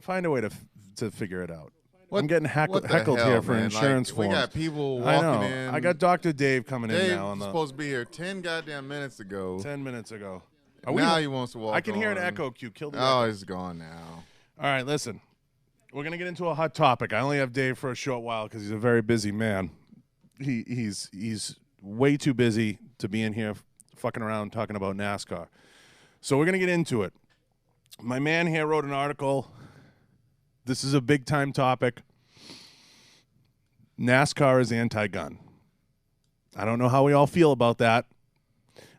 find a way to figure it out. What- I'm getting what the heckled hell, here for man? insurance Like, forms. We got people I walking know. in. I got Dr. Dave coming in Dave now. was supposed to be here 10 goddamn minutes ago. 10 minutes ago. Now he wants to walk I can hear an on. echo. Q. Kill the Oh, echo. it's gone now. All right, listen. We're going to get into a hot topic. I only have Dave for a short while because he's a very busy man. He's way too busy to be in here fucking around talking about NASCAR. So we're going to get into it. My man here wrote an article. This is a big-time topic. NASCAR is anti-gun. I don't know how we all feel about that.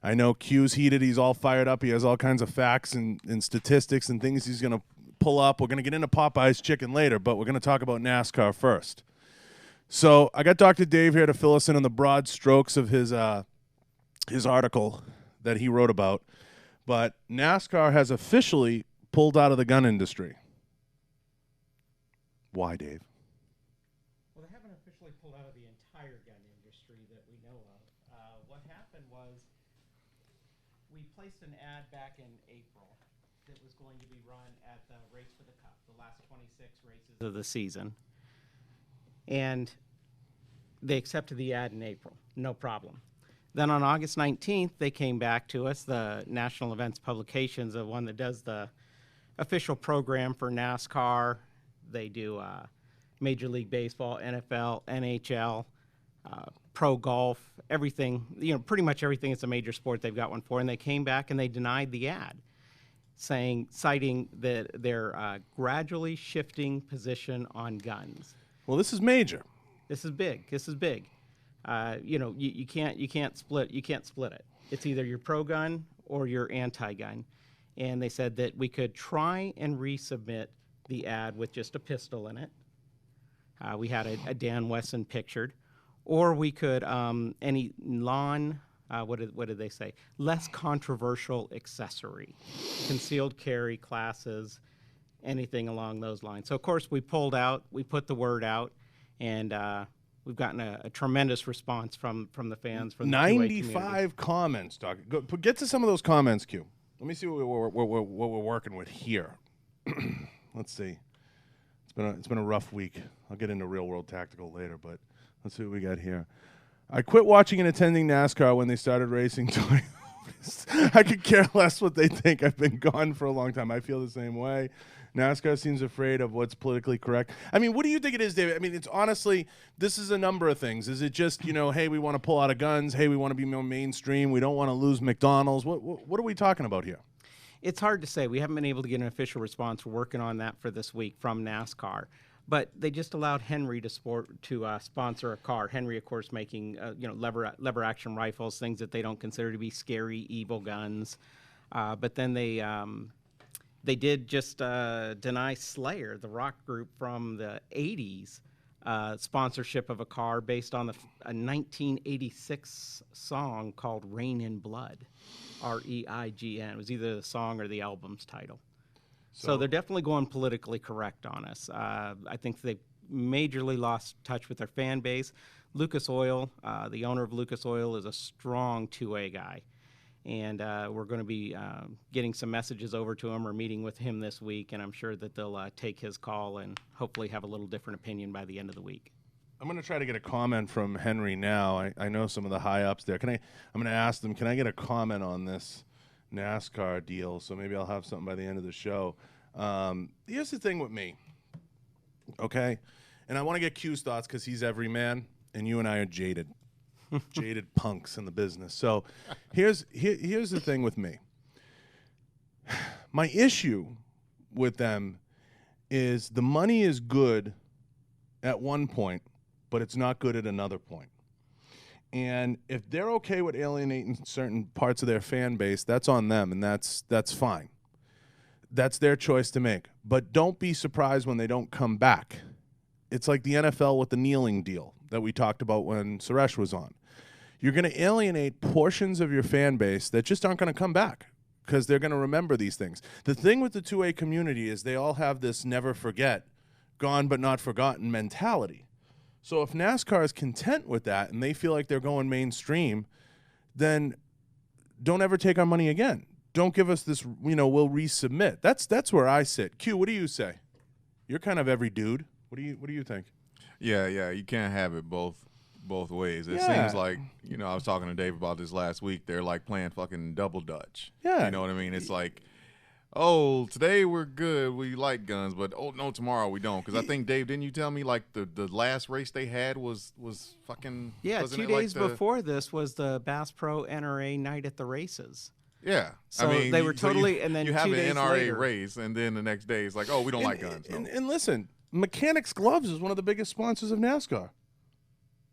I know Q's heated. He's all fired up. He has all kinds of facts and statistics and things he's going to pull up. We're going to get into Popeyes chicken later, but we're going to talk about NASCAR first. So I got Dr. Dave here to fill us in on the broad strokes of his article that he wrote about. But NASCAR has officially pulled out of the gun industry. Why, Dave? Well, they haven't officially pulled out of the entire gun industry that we know of. What happened was we placed an ad back in April that was going to be run at the Race for the Cup, the last 26 races of the season. And they accepted the ad in April, no problem. Then on August 19th, they came back to us, the National Events Publications, the one that does the official program for NASCAR. They do Major League Baseball, NFL, NHL, pro golf, everything, pretty much everything that's a major sport they've got one for. And they came back and they denied the ad, citing that their gradually shifting position on guns. Well, this is major. This is big. This is big. You can't split it. It's either you're pro-gun or you're anti-gun. And they said that we could try and resubmit the ad with just a pistol in it. We had a Dan Wesson pictured, or we could any what did they say? Less controversial accessory, concealed carry classes, anything along those lines. So of course we pulled out. We put the word out, and we've gotten a tremendous response from the fans. From the 95 comments, Doc. Get to some of those comments, Q. Let me see what we're working with here. Let's see. It's been a rough week. I'll get into real world tactical later, but let's see what we got here. I quit watching and attending NASCAR when they started racing. I could care less what they think. I've been gone for a long time. I feel the same way. NASCAR seems afraid of what's politically correct. I mean, what do you think it is, David? I mean, it's honestly, this is a number of things. Is it just, hey, we want to pull out of guns. Hey, we want to be more mainstream. We don't want to lose McDonald's. What are we talking about here? It's hard to say. We haven't been able to get an official response. We're working on that for this week from NASCAR. But they just allowed Henry to sponsor a car. Henry, of course, making lever action rifles, things that they don't consider to be scary, evil guns. But then they did just deny Slayer, the rock group from the 80s, sponsorship of a car based on a 1986 song called Rain in Blood, R-E-I-G-N. It was either the song or the album's title. So they're definitely going politically correct on us. I think they majorly lost touch with their fan base. Lucas Oil, the owner of Lucas Oil, is a strong 2A guy. And we're going to be getting some messages over to him or meeting with him this week, and I'm sure that they'll take his call and hopefully have a little different opinion by the end of the week. I'm going to try to get a comment from Henry now. I know some of the high-ups there. I'm going to ask them, can I get a comment on this NASCAR deal? So maybe I'll have something by the end of the show. Here's the thing with me, okay? And I want to get Q's thoughts because he's every man, and you and I are jaded. Jaded punks in the business. So here's the thing with me. My issue with them is the money is good at one point, but it's not good at another point. And if they're okay with alienating certain parts of their fan base, that's on them, and that's fine. That's their choice to make. But don't be surprised when they don't come back. It's like the NFL with the kneeling deal that we talked about when Suresh was on. You're going to alienate portions of your fan base that just aren't going to come back because they're going to remember these things. The thing with the 2A community is they all have this never forget, gone but not forgotten mentality. So if NASCAR is content with that and they feel like they're going mainstream, then don't ever take our money again. Don't give us this, we'll resubmit. That's where I sit. Q, what do you say? You're kind of every dude. What do you think? Yeah, you can't have it both ways. It Yeah. seems like, I was talking to Dave about this last week. They're like playing fucking double dutch. Yeah. You know what I mean? It's like, oh, today we're good. We like guns, but oh no, tomorrow we don't. Because I think, Dave, didn't you tell me like the last race they had was fucking Yeah, wasn't 2 it like days before this was the Bass Pro NRA night at the races. Yeah, So they were totally, and then you 2 have days an NRA later, race, and then the next day it's like, oh, we don't like guns. No. And listen, Mechanics Gloves is one of the biggest sponsors of NASCAR.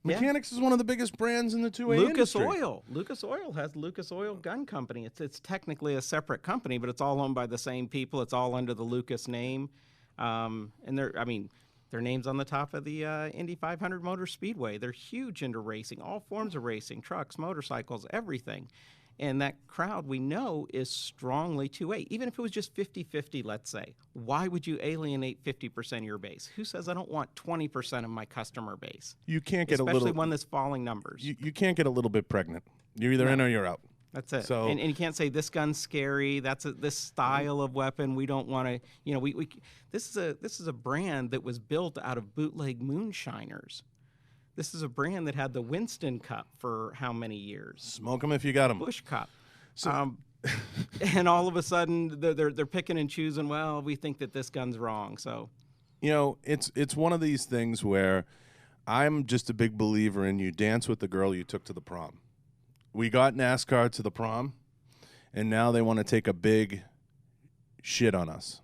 Yeah. Mechanics is one of the biggest brands in the 2A Lucas industry. Oil. Lucas Oil has Lucas Oil Gun Company. It's technically a separate company, but it's all owned by the same people. It's all under the Lucas name, and their name's on the top of the Indy 500 Motor Speedway. They're huge into racing, all forms of racing, trucks, motorcycles, everything. And that crowd, we know, is strongly 2A. Even if it was just 50-50, let's say, why would you alienate 50% of your base? Who says I don't want 20% of my customer base? You can't get Especially one that's falling numbers. You can't get a little bit pregnant. You're either in or you're out. That's it. So, and you can't say this gun's scary. This style of weapon we don't want to. This is a brand that was built out of bootleg moonshiners. This is a brand that had the Winston Cup for how many years? Smoke them if you got them. Bush Cup. So, and all of a sudden they're picking and choosing. Well, we think that this gun's wrong. So, it's one of these things where I'm just a big believer in you dance with the girl you took to the prom. We got NASCAR to the prom, and now they want to take a big shit on us.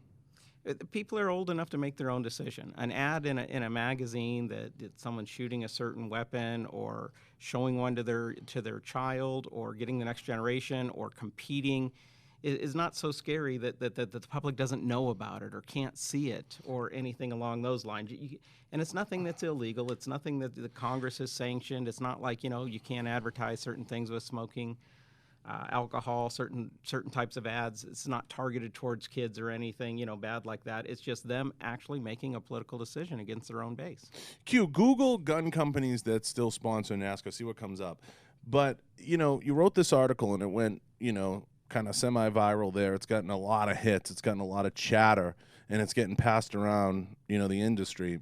People are old enough to make their own decision. An ad in a magazine that someone's shooting a certain weapon or showing one to their child or getting the next generation or competing is not so scary that the public doesn't know about it or can't see it or anything along those lines. And it's nothing that's illegal. It's nothing that the Congress has sanctioned. It's not like, you can't advertise certain things with smoking. Alcohol, certain types of ads. It's not targeted towards kids or anything, bad like that. It's just them actually making a political decision against their own base. Google gun companies that still sponsor NASCAR, see what comes up. But, you wrote this article and it went, kind of semi-viral there. It's gotten a lot of hits. It's gotten a lot of chatter, and it's getting passed around, the industry.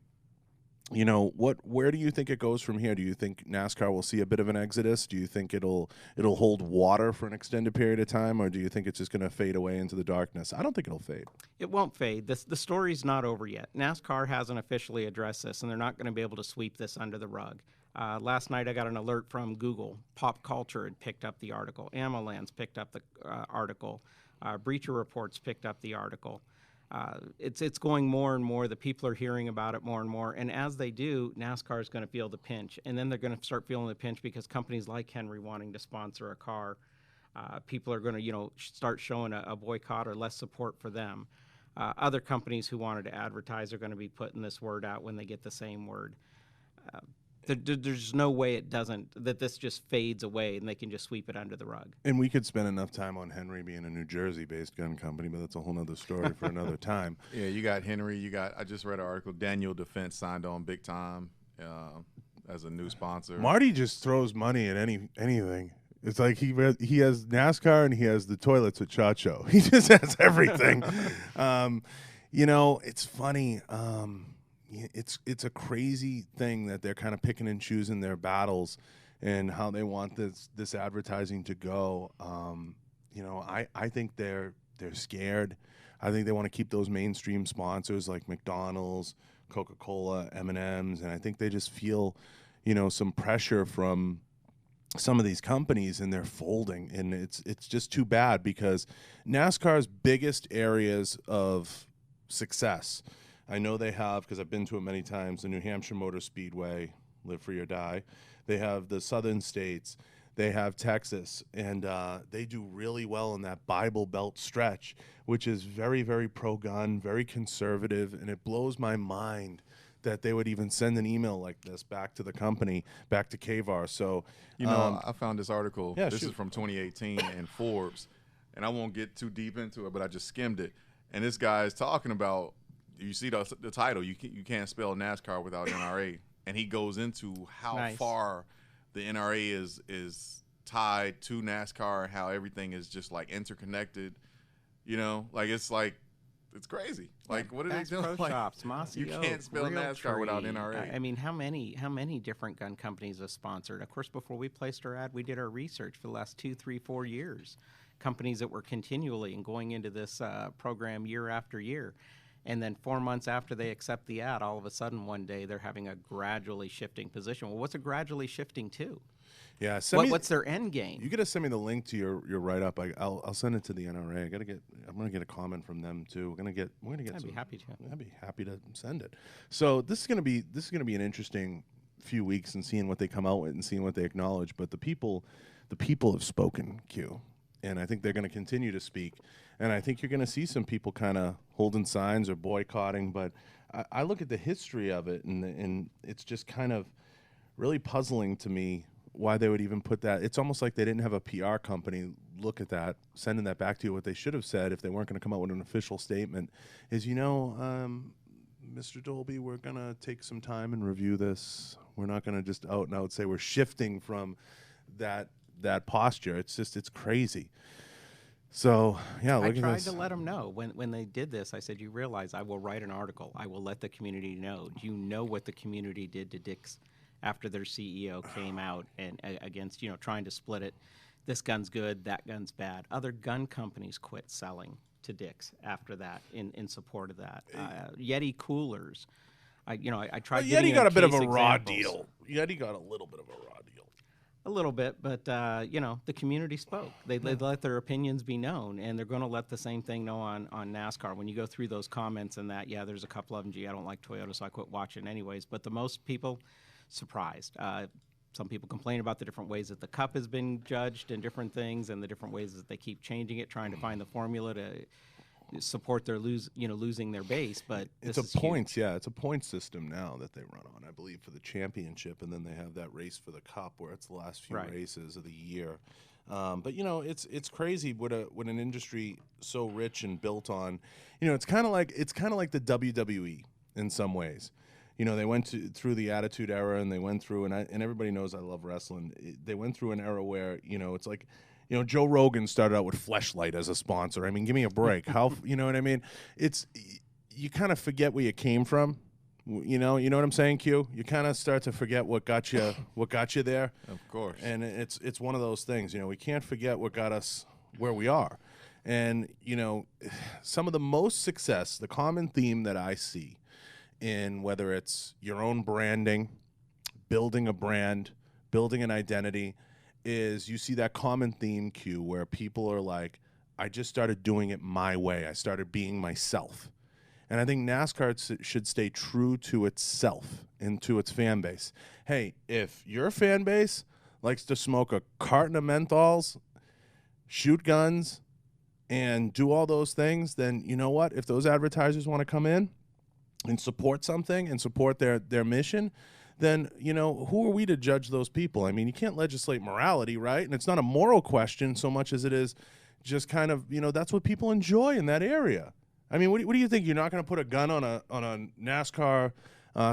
Where do you think it goes from here? Do you think NASCAR will see a bit of an exodus? Do you think it'll hold water for an extended period of time, or do you think it's just going to fade away into the darkness? I don't think it'll fade. It won't fade. The story's not over yet. NASCAR hasn't officially addressed this, and they're not going to be able to sweep this under the rug. Last night I got an alert from Google. Pop Culture had picked up the article. AmmoLand's picked up the article. Breacher Reports picked up the article. It's going more and more. The people are hearing about it more and more. And as they do, NASCAR is going to feel the pinch. And then they're going to start feeling the pinch because companies like Henry wanting to sponsor a car, people are going to, start showing a boycott or less support for them. Other companies who wanted to advertise are going to be putting this word out when they get the same word. There's no way that this just fades away and they can just sweep it under the rug. And we could spend enough time on Henry being a New Jersey-based gun company, but that's a whole other story for another time. Yeah, you got Henry. I just read an article. Daniel Defense signed on big time as a new sponsor. Marty just throws money at anything. It's like he has NASCAR and he has the toilets at SHOT Show. He just has everything. It's funny. It's a crazy thing that they're kind of picking and choosing their battles and how they want this advertising to go. I think they're scared. I think they want to keep those mainstream sponsors like McDonald's, Coca-Cola, M&M's, and I think they just feel, some pressure from some of these companies, and they're folding, and it's just too bad because NASCAR's biggest areas of success, I know they have, because I've been to it many times, the New Hampshire Motor Speedway, Live Free or Die. They have the Southern States. They have Texas. And they do really well in that Bible Belt stretch, which is very, very pro-gun, very conservative. And it blows my mind that they would even send an email like this back to the company, back to KVAR. So, I found this article. Yeah, this is from 2018 in Forbes. And I won't get too deep into it, but I just skimmed it. And this guy is talking about, you see the title, you can't spell NASCAR without NRA, and he goes into how far the NRA is tied to NASCAR, how everything is just like interconnected, like it's like It's crazy. Like, what are Bass they doing? Pro Like, Shops, Mossy you Oak, can't spell NASCAR without Realtree. NRA. I mean, how many different gun companies have sponsored? Of course, before we placed our ad, we did our research for the last 2, 3, 4 years. Companies that were continually and going into this program year after year. And then 4 months after they accept the ad, all of a sudden one day they're having a gradually shifting position. Well, what's it gradually shifting to? Yeah, What's their end game? You gotta send me the link to your write up. I'll send it to the NRA. I'm gonna get a comment from them too. We're gonna get. I'd be happy to. I'd be happy to send it. So this is gonna be an interesting few weeks and seeing what they come out with and seeing what they acknowledge. But the people have spoken, Q, and I think they're gonna continue to speak. And I think you're gonna see some people kind of holding signs or boycotting. But I look at the history of it, and it's just kind of really puzzling to me why they would even put that. It's almost like they didn't have a PR company look at that, sending that back to you. What they should have said if they weren't going to come out with an official statement is, Mr. Dolby, we're going to take some time and review this. We're not going to just out and out say we're shifting from that posture. It's crazy. So, yeah, look at this. I tried to let them know when they did this. I said, you realize I will write an article. I will let the community know. Do you know what the community did to Dick's after their CEO came out and against, trying to split it? This gun's good, that gun's bad. Other gun companies quit selling to Dick's after that in support of that. Yeti coolers. I tried. Yeti got a bit of a raw examples. deal. Yeti got a little bit of a raw deal. A little bit, but the community spoke. They let their opinions be known, and they're going to let the same thing know on NASCAR. When you go through those comments and that, yeah, there's a couple of them. Gee, I don't like Toyota, so I quit watching anyways. But the most people surprised. Some people complain about the different ways that the cup has been judged and different things, and the different ways that they keep changing it, trying to find the formula to support their losing their base. But it's a points, yeah, it's a point system now that they run on, I believe, for the championship, and then they have that race for the cup where it's the last few races of the year. But it's crazy what an industry so rich and built on. It's kind of like the WWE in some ways. They went through the Attitude Era, and they went through, and everybody knows I love wrestling. They went through an era where, it's like, Joe Rogan started out with Fleshlight as a sponsor. I mean, give me a break. How, you know what I mean? You kind of forget where you came from. You know what I'm saying, Q? You kind of start to forget what got you there. Of course. And it's one of those things. We can't forget what got us where we are. And, some of the most success, the common theme that I see in whether it's your own branding, building a brand, building an identity, is you see that common theme, Q, where people are like, I just started doing it my way. I started being myself. And I think NASCAR should stay true to itself and to its fan base. Hey, if your fan base likes to smoke a carton of menthols, shoot guns, and do all those things, then you know what? If those advertisers want to come in and support something and support their mission, then, who are we to judge those people? I mean, you can't legislate morality, right? And it's not a moral question so much as it is just kind of, that's what people enjoy in that area. I mean, what do you think? You're not going to put a gun on a NASCAR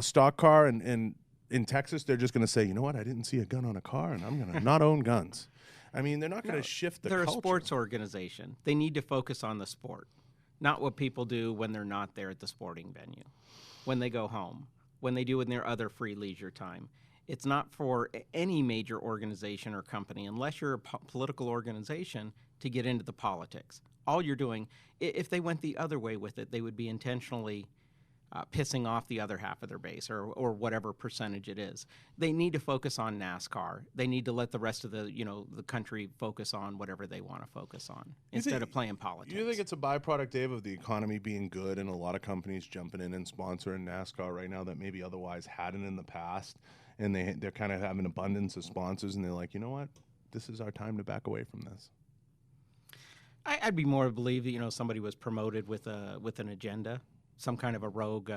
stock car, and in Texas, they're just going to say, you know what? I didn't see a gun on a car, and I'm going to not own guns. I mean, they're not going to shift the culture. They're a sports organization. They need to focus on the sport, not what people do when they're not there at the sporting venue, when they go home, when they do in their other free leisure time. It's not for any major organization or company, unless you're a political organization, to get into the politics. All you're doing, if they went the other way with it, they would be intentionally pissing off the other half of their base or whatever percentage it is. They need to focus on NASCAR. They need to let the rest of the country focus on whatever they want to focus on instead of playing politics. You think it's a byproduct, Dave, of the economy being good and a lot of companies jumping in and sponsoring NASCAR right now that maybe otherwise hadn't in the past, and they're kind of having an abundance of sponsors, and they're like, you know what, this is our time to back away from this? I'd be more to believe that somebody was promoted with an agenda, some kind of a rogue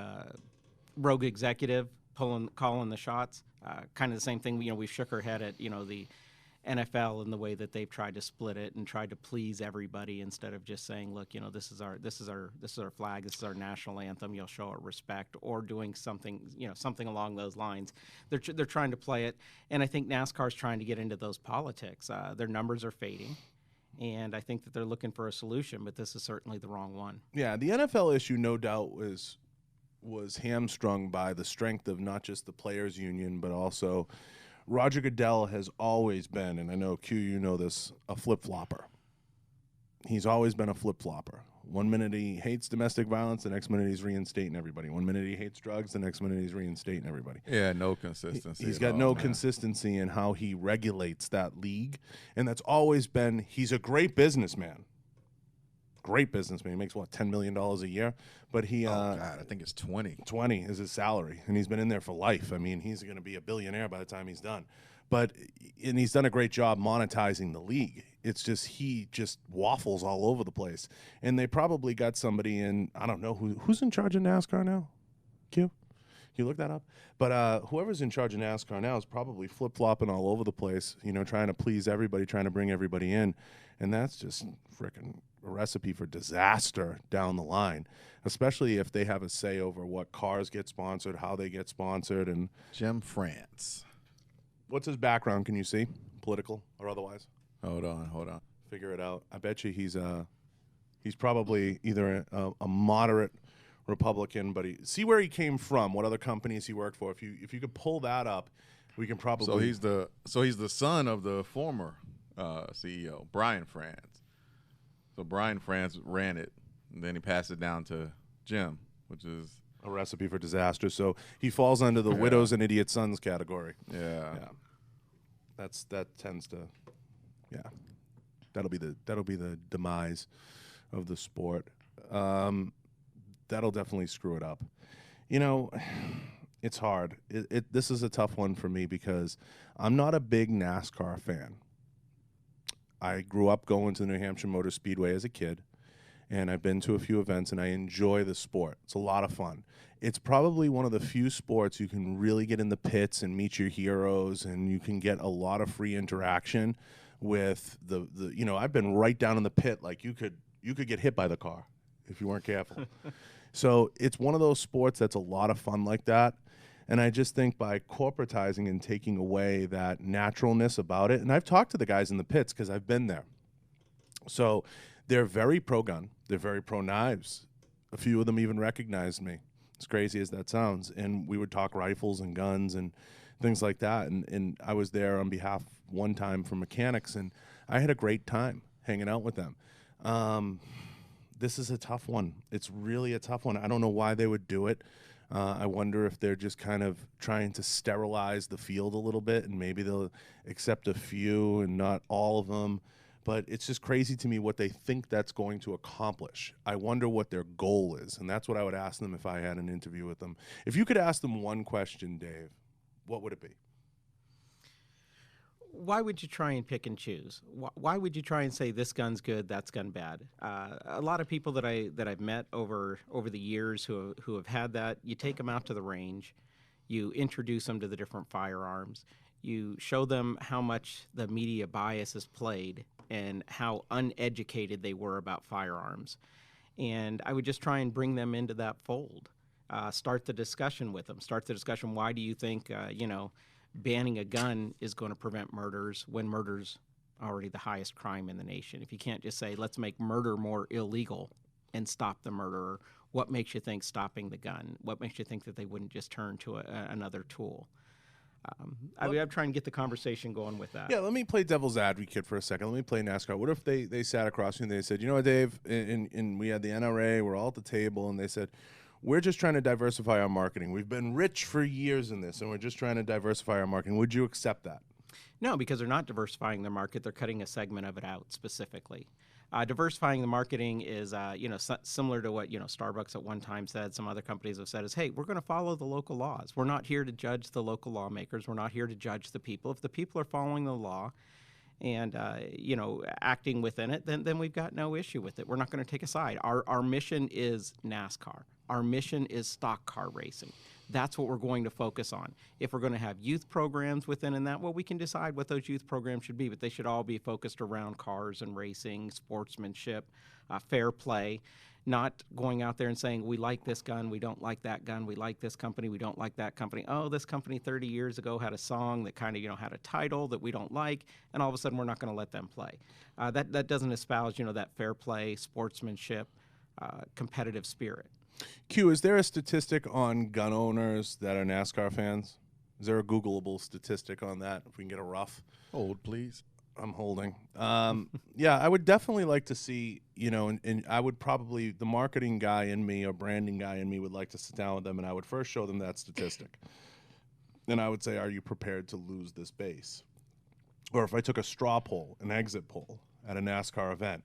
executive calling the shots. Kind of the same thing. We shook our head at the NFL and the way that they've tried to split it and tried to please everybody instead of just saying, look, this is our flag, this is our national anthem. You'll show it respect, or doing something something along those lines. They're trying to play it, and I think NASCAR's trying to get into those politics. Their numbers are fading. And I think that they're looking for a solution, but this is certainly the wrong one. Yeah, the NFL issue, no doubt, was hamstrung by the strength of not just the players' union, but also Roger Goodell has always been, and I know Q, you know this, a flip-flopper. He's always been a flip-flopper. One minute he hates domestic violence, the next minute he's reinstating everybody. One minute he hates drugs, the next minute he's reinstating everybody. Yeah, no consistency. He's got no consistency in how he regulates that league, and that's always been, he's a great businessman. Great businessman. He makes, what, $10 million a year? But he... God, I think it's 20. 20 is his salary, and he's been in there for life. I mean, he's going to be a billionaire by the time he's done. And he's done a great job monetizing the league. It's just he just waffles all over the place. And they probably got somebody in, I don't know, who's in charge of NASCAR now? Q? Can you look that up? But whoever's in charge of NASCAR now is probably flip-flopping all over the place, you know, trying to please everybody, trying to bring everybody in. And that's just freaking a recipe for disaster down the line, especially if they have a say over what cars get sponsored, how they get sponsored. And Jim France. What's his background? Can you see? Political or otherwise? Hold on. Figure it out. I bet you he's probably either a moderate Republican, but see where he came from, what other companies he worked for. If you could pull that up, we can probably. So he's the son of the former CEO, Brian France. So Brian France ran it, and then he passed it down to Jim, which is a recipe for disaster. So he falls under the widows and idiot sons category. Yeah. That tends to, that'll be the demise of the sport. That'll definitely screw it up. You know, it's hard. This is a tough one for me because I'm not a big NASCAR fan. I grew up going to the New Hampshire Motor Speedway as a kid, and I've been to a few events, and I enjoy the sport. It's a lot of fun. It's probably one of the few sports you can really get in the pits and meet your heroes, and you can get a lot of free interaction with the you know, I've been right down in the pit. Like you could get hit by the car if you weren't careful. So it's one of those sports that's a lot of fun like that. And I just think by corporatizing and taking away that naturalness about it, and I've talked to the guys in the pits because I've been there. So they're very pro-gun. They're very pro-knives. A few of them even recognized me, as crazy as that sounds. And we would talk rifles and guns and things like that. And I was there on behalf one time for mechanics, and I had a great time hanging out with them. This is a tough one. It's really a tough one. I don't know why they would do it. I wonder if they're just kind of trying to sterilize the field a little bit, and maybe they'll accept a few and not all of them. But it's just crazy to me what they think that's going to accomplish. I wonder what their goal is, and that's what I would ask them if I had an interview with them. If you could ask them one question, Dave, what would it be? Why would you try and pick and choose? Why would you try and say this gun's good, that's gun bad? A lot of people that I've met over the years who have had that, you take them out to the range, you introduce them to the different firearms, you show them how much the media bias is played and how uneducated they were about firearms. And I would just try and bring them into that fold. Start the discussion with them. Start the discussion, why do you think, banning a gun is going to prevent murders when murder's already the highest crime in the nation? If you can't just say, let's make murder more illegal and stop the murderer, what makes you think stopping the gun? What makes you think that they wouldn't just turn to another tool? I'm trying to get the conversation going with that. Yeah, let me play devil's advocate for a second. Let me play NASCAR. What if they sat across me and they said, you know what, Dave, and we had the NRA, we're all at the table, and they said, we're just trying to diversify our marketing. We've been rich for years in this, and we're just trying to diversify our marketing. Would you accept that? No, because they're not diversifying their market. They're cutting a segment of it out specifically. Diversifying the marketing is, similar to what, Starbucks at one time said, some other companies have said is, hey, we're going to follow the local laws. We're not here to judge the local lawmakers. We're not here to judge the people. If the people are following the law and, acting within it, then we've got no issue with it. We're not going to take a side. Our mission is NASCAR. Our mission is stock car racing. That's what we're going to focus on. If we're going to have youth programs within and that, well, we can decide what those youth programs should be, but they should all be focused around cars and racing, sportsmanship, fair play. not going out there and saying, we like this gun, we don't like that gun, we like this company, we don't like that company. Oh, this company 30 years ago had a song that kind of, had a title that we don't like, and all of a sudden we're not going to let them play. That doesn't espouse, that fair play, sportsmanship, competitive spirit. Q, is there a statistic on gun owners that are NASCAR fans? Is there a Googleable statistic on that? If we can get a rough. Hold, please. I'm holding. Yeah, I would definitely like to see, and I would probably, the marketing guy in me or branding guy in me would like to sit down with them, and I would first show them that statistic. And I would say, are you prepared to lose this base? Or if I took a straw poll, an exit poll at a NASCAR event,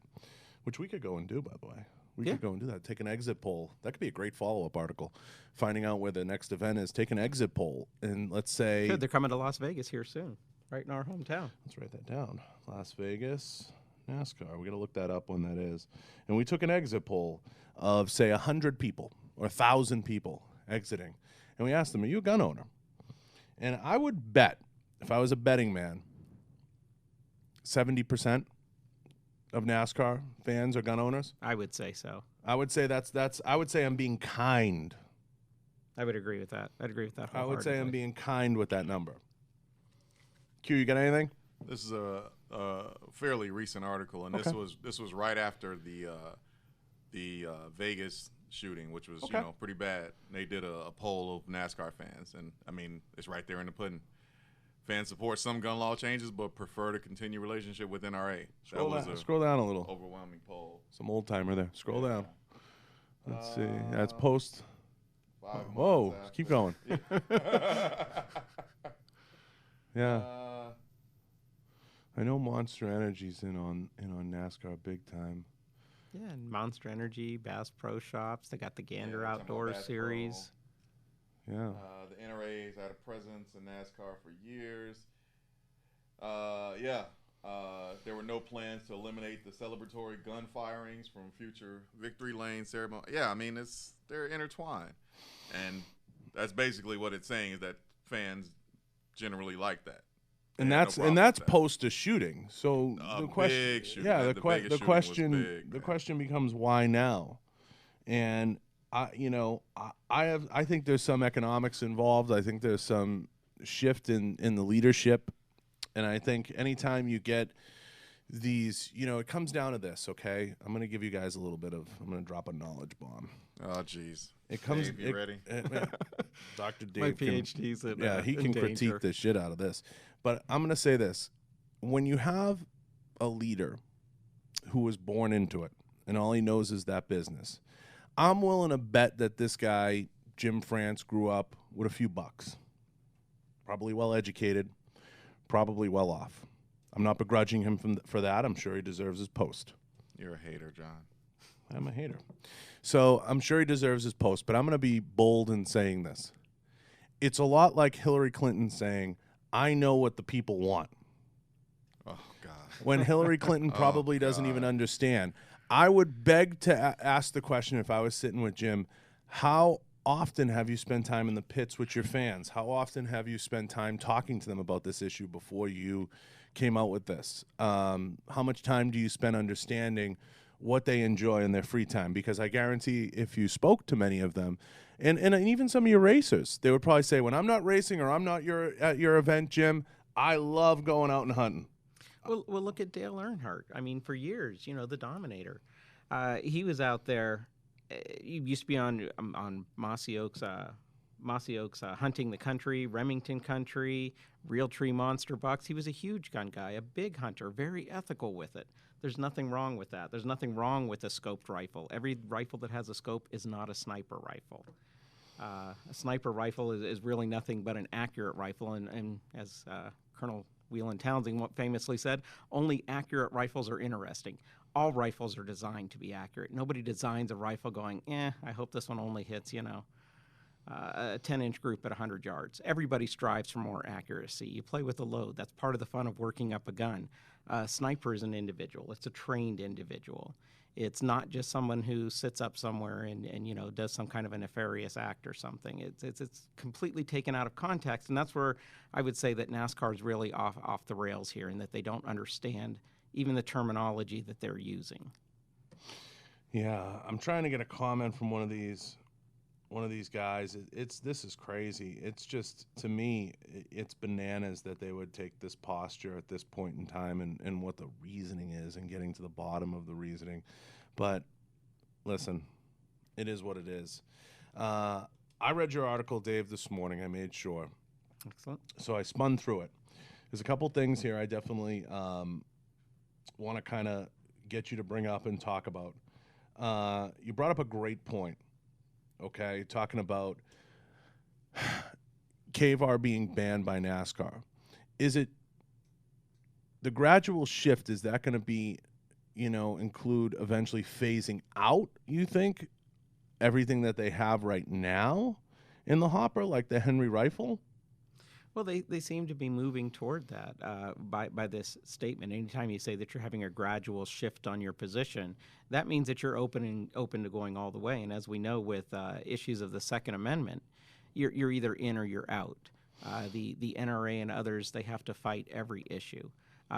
which we could go and do, by the way. We could go and do that. Take an exit poll. That could be a great follow-up article. Finding out where the next event is. Take an exit poll, and let's say... Good, they're coming to Las Vegas here soon, right in our hometown. Let's write that down. Las Vegas, NASCAR. We're going to look that up when that is. And we took an exit poll of, say, 100 people or 1,000 people exiting. And we asked them, are you a gun owner? And I would bet, if I was a betting man, 70% of NASCAR fans are gun owners. I would say so. I would say I would say I'm being kind. I would agree with that. I'd agree with that. I would say I'm being kind with that number. Q, you got anything? This is a fairly recent article, and Okay. this was right after the Vegas shooting, which was Okay. pretty bad. They did a poll of NASCAR fans, and I mean it's right there in the pudding. Fans support some gun law changes, but prefer to continue relationship with NRA. Scroll that down, was a scroll down a little. overwhelming poll. Some old timer there. Scroll down. Let's see. That's post. 5 months Whoa, after. keep going. Yeah. I know Monster Energy's in on NASCAR big time. Yeah, and Monster Energy, Bass Pro Shops. They got the Gander Yeah, talking about Outdoor Bass Series. Yeah. The NRA's had a presence in NASCAR for years. There were no plans to eliminate the celebratory gun firings from future victory lane ceremony. Yeah, I mean they're intertwined, and that's basically what it's saying is that fans generally like that. And They had no that's problem with that. post a shooting. So A the question, big shooting. yeah, The the Vegas shooting was question, big, the man. question becomes why now? And I think there's some economics involved. I think there's some shift in the leadership, and I think anytime you get these, it comes down to this. Okay, I'm going to give you guys a little bit of. I'm going to drop a knowledge bomb. Oh, jeez. It comes. Dave, you ready? Dr. Dave. My can- PhD's in Yeah, he in can danger. critique the shit out of this. But I'm going to say this. When you have a leader who was born into it and all he knows is that business, I'm willing to bet that this guy, Jim France, grew up with a few bucks. Probably well educated, probably well off. I'm not begrudging him for that. I'm sure he deserves his post. You're a hater, John. I'm a hater. So I'm sure he deserves his post, but I'm going to be bold in saying this. It's a lot like Hillary Clinton saying, I know what the people want. Oh, God. When Hillary Clinton probably doesn't even understand. I would beg to ask the question if I was sitting with Jim, how often have you spent time in the pits with your fans? How often have you spent time talking to them about this issue before you came out with this? How much time do you spend understanding what they enjoy in their free time? Because I guarantee if you spoke to many of them, and even some of your racers, they would probably say, when I'm not racing or I'm not at your event, Jim, I love going out and hunting. Well, look at Dale Earnhardt. I mean, for years, the Dominator. He was out there. He used to be on Mossy Oaks, Hunting the Country, Remington Country, Realtree Monster Bucks. He was a huge gun guy, a big hunter, very ethical with it. There's nothing wrong with that. There's nothing wrong with a scoped rifle. Every rifle that has a scope is not a sniper rifle. A sniper rifle is really nothing but an accurate rifle, and as Colonel Whelan Townsend famously said, only accurate rifles are interesting. All rifles are designed to be accurate. Nobody designs a rifle going, I hope this one only hits, a 10-inch group at 100 yards. Everybody strives for more accuracy. You play with the load. That's part of the fun of working up a gun. Sniper is an individual. It's a trained individual. It's not just someone who sits up somewhere and does some kind of a nefarious act or something. It's completely taken out of context, and that's where I would say that NASCAR is really off the rails here, and that they don't understand even the terminology that they're using. Yeah, I'm trying to get a comment from one of these guys. This is crazy. It's just, to me, it's bananas that they would take this posture at this point in time, and what the reasoning is, and getting to the bottom of the reasoning. But listen, it is what it is. I read your article, Dave, this morning. I made sure. Excellent. So I spun through it. There's a couple things here I definitely want to kind of get you to bring up and talk about. You brought up a great point, okay, talking about KVAR being banned by NASCAR. Is it the gradual shift, is that going to be, include eventually phasing out, you think, everything that they have right now in the hopper, like the Henry rifle? Well, they seem to be moving toward that by this statement. Anytime you say that you're having a gradual shift on your position, that means that you're open to going all the way. And as we know with issues of the Second Amendment, you're either in or you're out. The NRA and others, they have to fight every issue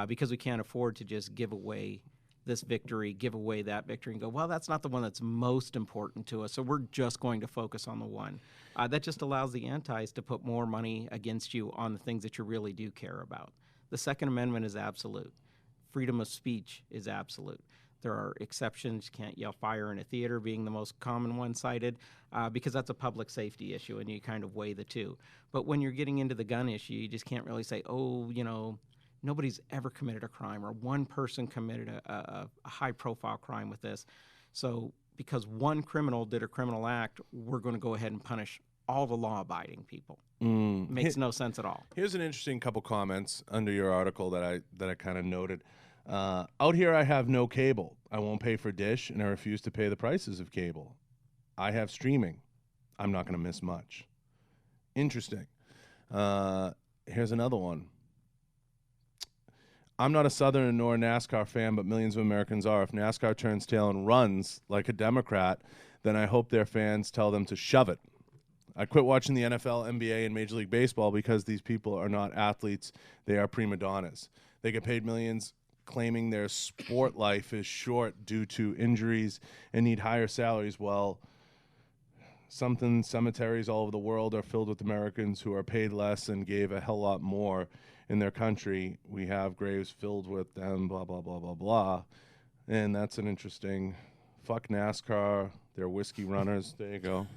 because we can't afford to just give away this victory, give away that victory, and go, well, that's not the one that's most important to us, so we're just going to focus on the one. That just allows the antis to put more money against you on the things that you really do care about. The Second Amendment is absolute. Freedom of speech is absolute. There are exceptions. You can't yell fire in a theater being the most common one cited because that's a public safety issue, and you kind of weigh the two. But when you're getting into the gun issue, you just can't really say, nobody's ever committed a crime, or one person committed a high-profile crime with this. So because one criminal did a criminal act, we're going to go ahead and punish all the law-abiding people. Makes no sense at all. Here's an interesting couple comments under your article that I kind of noted. Out here, I have no cable. I won't pay for Dish, and I refuse to pay the prices of cable. I have streaming. I'm not going to miss much. Interesting. Here's another one. I'm not a Southern nor a NASCAR fan, but millions of Americans are. If NASCAR turns tail and runs like a Democrat, then I hope their fans tell them to shove it. I quit watching the NFL, NBA, and Major League Baseball because these people are not athletes. They are prima donnas. They get paid millions claiming their sport life is short due to injuries and need higher salaries. Well, cemeteries all over the world are filled with Americans who are paid less and gave a hell lot more in their country. We have graves filled with them, blah, blah, blah, blah, blah. And that's an interesting, fuck NASCAR, they're whiskey runners. There you go.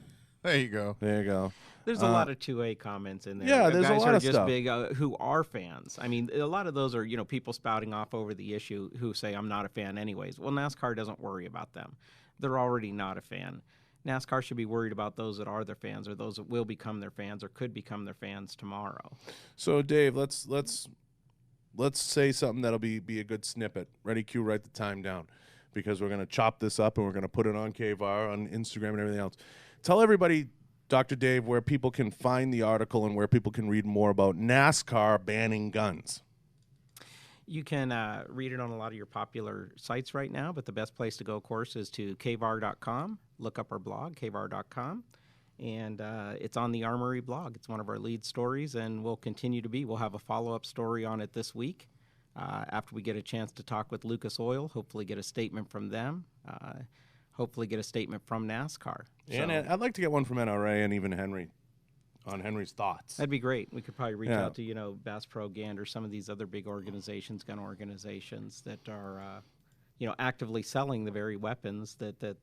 There you go. There you go. There's a lot of 2A comments in there. Yeah, there's guys a lot who are of just stuff. big who are fans. I mean, a lot of those are, people spouting off over the issue who say, I'm not a fan anyways. Well, NASCAR doesn't worry about them. They're already not a fan. NASCAR should be worried about those that are their fans, or those that will become their fans or could become their fans tomorrow. So, Dave, let's say something that'll be a good snippet. Ready, Q, write the time down, because we're going to chop this up and we're going to put it on KVAR, on Instagram, and everything else. Tell everybody, Dr. Dave, where people can find the article and where people can read more about NASCAR banning guns. You can read it on a lot of your popular sites right now, but the best place to go, of course, is to kvar.com. Look up our blog, kvar.com, and it's on the Armory blog. It's one of our lead stories, and will continue to be. We'll have a follow-up story on it this week after we get a chance to talk with Lucas Oil, hopefully get a statement from them, hopefully get a statement from NASCAR. And I'd like to get one from NRA and even Henry, on Henry's thoughts. That'd be great. We could probably reach out to, Bass Pro Gander, some of these other big organizations, gun organizations that are, actively selling the very weapons that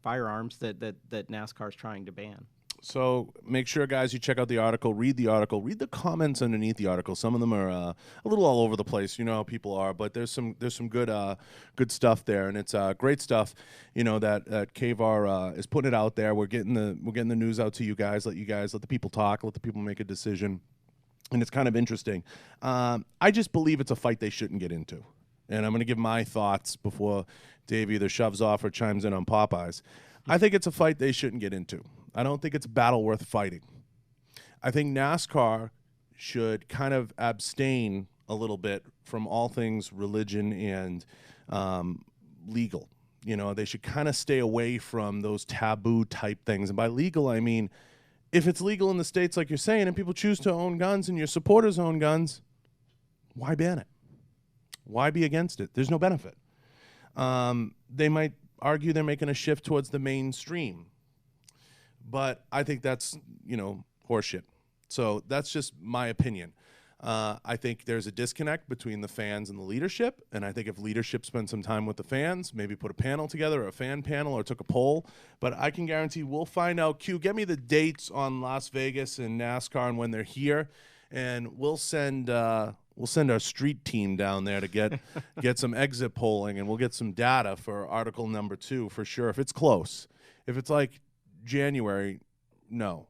firearms that NASCAR is trying to ban. So make sure, guys, you check out the article, read the comments underneath the article. Some of them are a little all over the place, you know how people are, but there's some good stuff there, and it's great stuff, that KVAR is putting it out there. We're getting the news out to you guys. Let the people talk, let the people make a decision, and it's kind of interesting. I just believe it's a fight they shouldn't get into, and I'm going to give my thoughts before Dave either shoves off or chimes in on Popeyes. I think it's a fight they shouldn't get into. I don't think it's a battle worth fighting. I think NASCAR should kind of abstain a little bit from all things religion and legal. They should kind of stay away from those taboo type things. And by legal, I mean, if it's legal in the states like you're saying and people choose to own guns and your supporters own guns, why ban it? Why be against it? There's no benefit. they might argue they're making a shift towards the mainstream. But I think that's, horseshit. So that's just my opinion. I think there's a disconnect between the fans and the leadership, and I think if leadership spent some time with the fans, maybe put a panel together, a fan panel, or took a poll, but I can guarantee we'll find out. Q, get me the dates on Las Vegas and NASCAR and when they're here, and we'll send our street team down there to get some exit polling, and we'll get some data for article number 2 for sure. If it's close, if it's like January, no.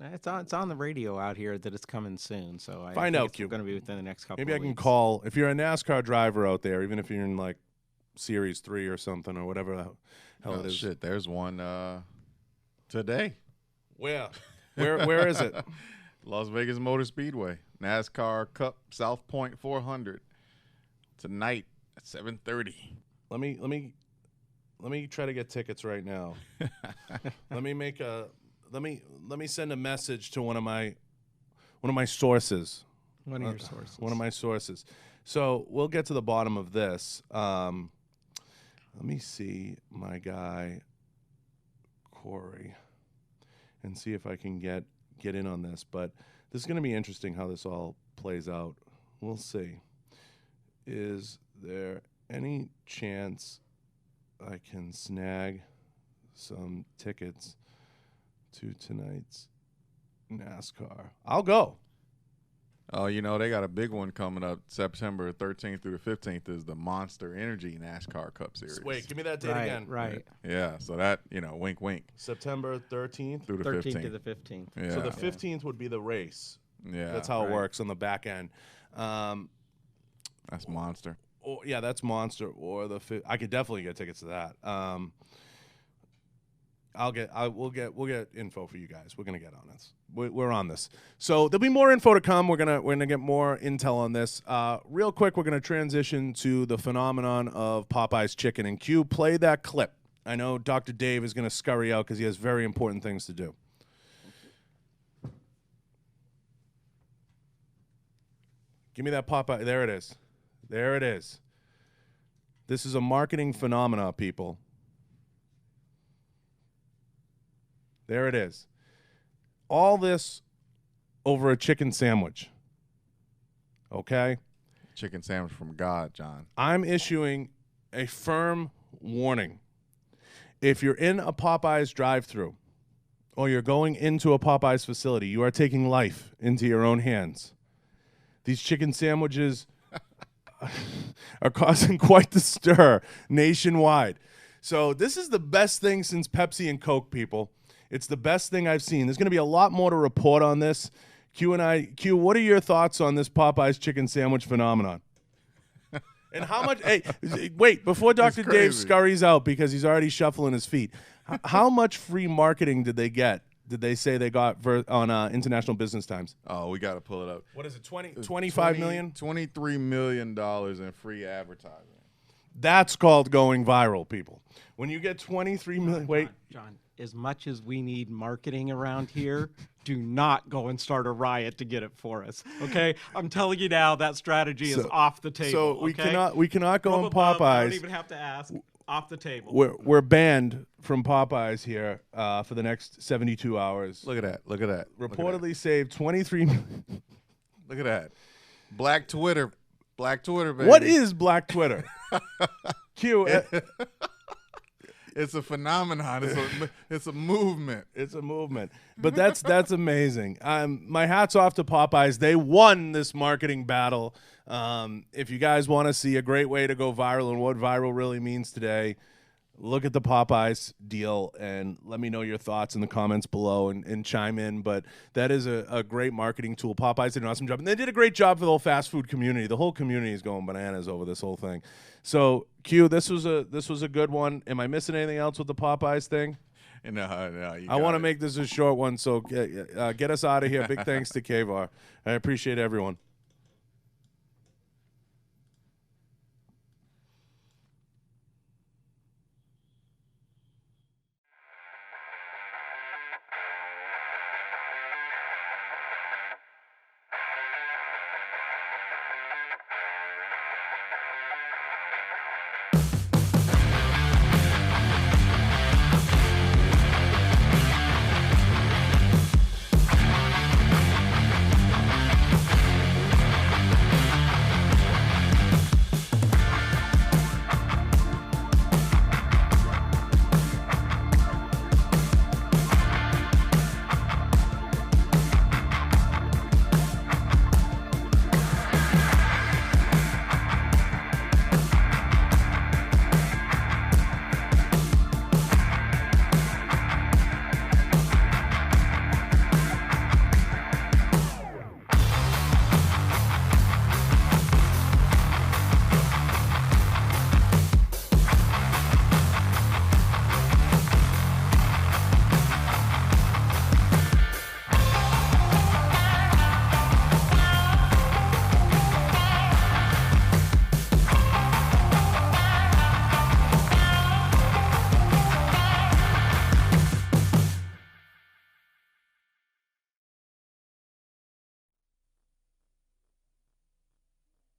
It's on the radio out here that it's coming soon. So I Find think out, it's Q. going to be within the next couple. Maybe of I can weeks. call if you're a NASCAR driver out there, even if you're in like Series 3 or something or whatever the hell it is. Shit, there's one today. Where is it? Las Vegas Motor Speedway, NASCAR Cup South Point 400 tonight at 7:30. Let me try to get tickets right now. Let me send a message to one of my sources. One of your sources. One of my sources. So we'll get to the bottom of this. Let me see my guy Corey and see if I can get in on this. But this is going to be interesting how this all plays out. We'll see. Is there any chance I can snag some tickets to tonight's NASCAR? I'll go. Oh, they got a big one coming up September 13th through the 15th is the Monster Energy NASCAR Cup Series. Wait, give me that date again. Right. Yeah, so that, wink, wink. September 13th Through the 13th 15th. to the 15th. Yeah. So the 15th would be the race. Yeah. That's how it right. works on the back end. That's Monster. Yeah, that's Monster. Or I could definitely get tickets to that. We'll get info for you guys. We're gonna get on this. We're on this. So there'll be more info to come. We're gonna get more intel on this. Real quick, we're gonna transition to the phenomenon of Popeyes chicken. And Q, play that clip. I know Dr. Dave is gonna scurry out because he has very important things to do. Give me that Popeye. There it is. There it is. This is a marketing phenomena, people. There it is. All this over a chicken sandwich. Okay? Chicken sandwich from God, John. I'm issuing a firm warning. If you're in a Popeyes drive-thru or you're going into a Popeyes facility, you are taking life into your own hands. These chicken sandwiches are causing quite the stir nationwide. So this is the best thing since Pepsi and Coke, people. It's the best thing I've seen. There's going to be a lot more to report on this. Q, what are your thoughts on this Popeyes chicken sandwich phenomenon? And how much? Hey, wait, before Dr. Dave scurries out because he's already shuffling his feet, how much free marketing did they get? Did they say they got on International Business Times? Oh, we got to pull it up. What is it, 25 million? $23 million in free advertising. That's called going viral, people. When you get 23 million, wait. John, as much as we need marketing around here, do not go and start a riot to get it for us. Okay? I'm telling you now, that strategy is off the table. So we cannot go on Popeyes. I don't even have to ask. Off the table. We're banned from Popeyes here for the next 72 hours. Look at that. Look at that. Reportedly saved 23 million. Look at that. Black Twitter. Black Twitter, baby. What is Black Twitter? Q. It's a phenomenon. It's a movement. It's a movement. But that's amazing. My hat's off to Popeyes. They won this marketing battle. If you guys want to see a great way to go viral and what viral really means today, look at the Popeyes deal and let me know your thoughts in the comments below and chime in. But that is a great marketing tool. Popeyes did an awesome job. And they did a great job for the whole fast food community. The whole community is going bananas over this whole thing. So, Q, this was a good one. Am I missing anything else with the Popeyes thing? No, I want to make this a short one, so get us out of here. Big thanks to Kavar. I appreciate everyone.